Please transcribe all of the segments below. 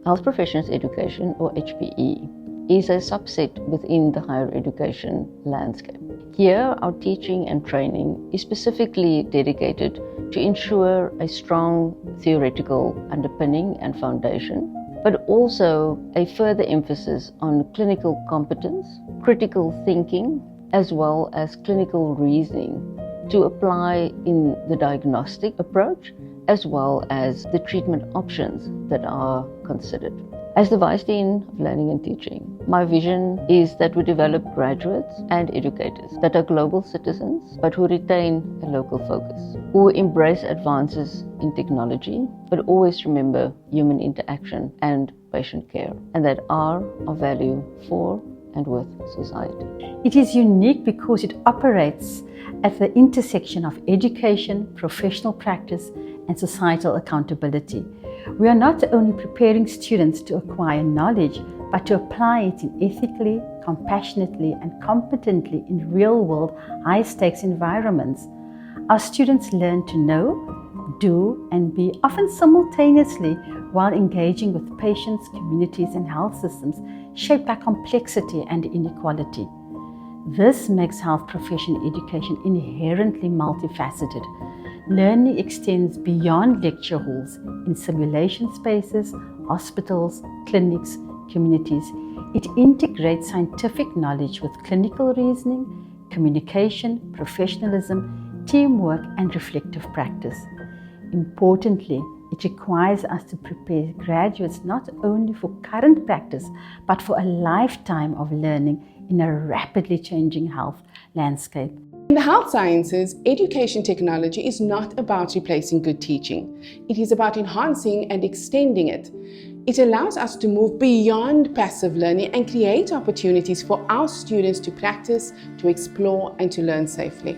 Health Professions Education, or HPE, is a subset within the higher education landscape. Here, our teaching and training is specifically dedicated to ensure a strong theoretical underpinning and foundation, but also a further emphasis on clinical competence, critical thinking, as well as clinical reasoning to apply in the diagnostic approach, as well as the treatment options that are considered. As the Vice Dean of Learning and Teaching, my vision is that we develop graduates and educators that are global citizens, but who retain a local focus, who embrace advances in technology, but always remember human interaction and patient care, and that are of value for and with society. It is unique because it operates at the intersection of education, professional practice, and societal accountability. We are not only preparing students to acquire knowledge, but to apply it in ethically, compassionately, and competently in real-world, high-stakes environments. Our students learn to know, do, and be, often simultaneously, while engaging with patients, communities, and health systems shaped by complexity and inequality. This makes health profession education inherently multifaceted. Learning extends beyond lecture halls in simulation spaces, hospitals, clinics, communities. It integrates scientific knowledge with clinical reasoning, communication, professionalism, teamwork, and reflective practice. Importantly, it requires us to prepare graduates not only for current practice, but for a lifetime of learning in a rapidly changing health landscape. In the health sciences, education technology is not about replacing good teaching. It is about enhancing and extending it. It allows us to move beyond passive learning and create opportunities for our students to practice, to explore, and to learn safely.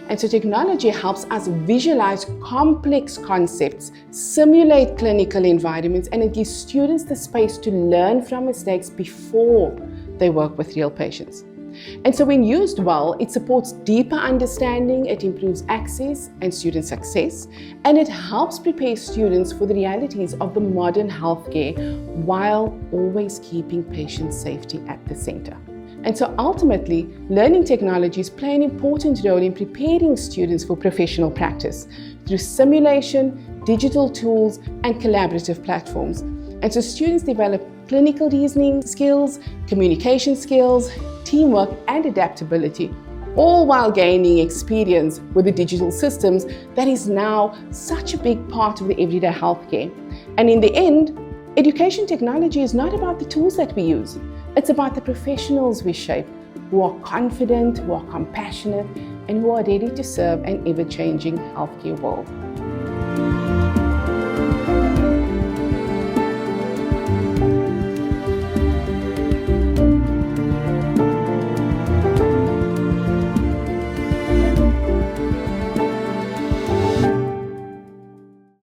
And so technology helps us visualize complex concepts, simulate clinical environments, and it gives students the space to learn from mistakes before they work with real patients. And so when used well, it supports deeper understanding, it improves access and student success, and it helps prepare students for the realities of the modern healthcare while always keeping patient safety at the center. And so ultimately, learning technologies play an important role in preparing students for professional practice through simulation, digital tools, and collaborative platforms. And so students develop clinical reasoning skills, communication skills, teamwork, and adaptability, all while gaining experience with the digital systems that is now such a big part of the everyday healthcare. And in the end, education technology is not about the tools that we use. It's about the professionals we shape, who are confident, who are compassionate, and who are ready to serve an ever-changing healthcare world.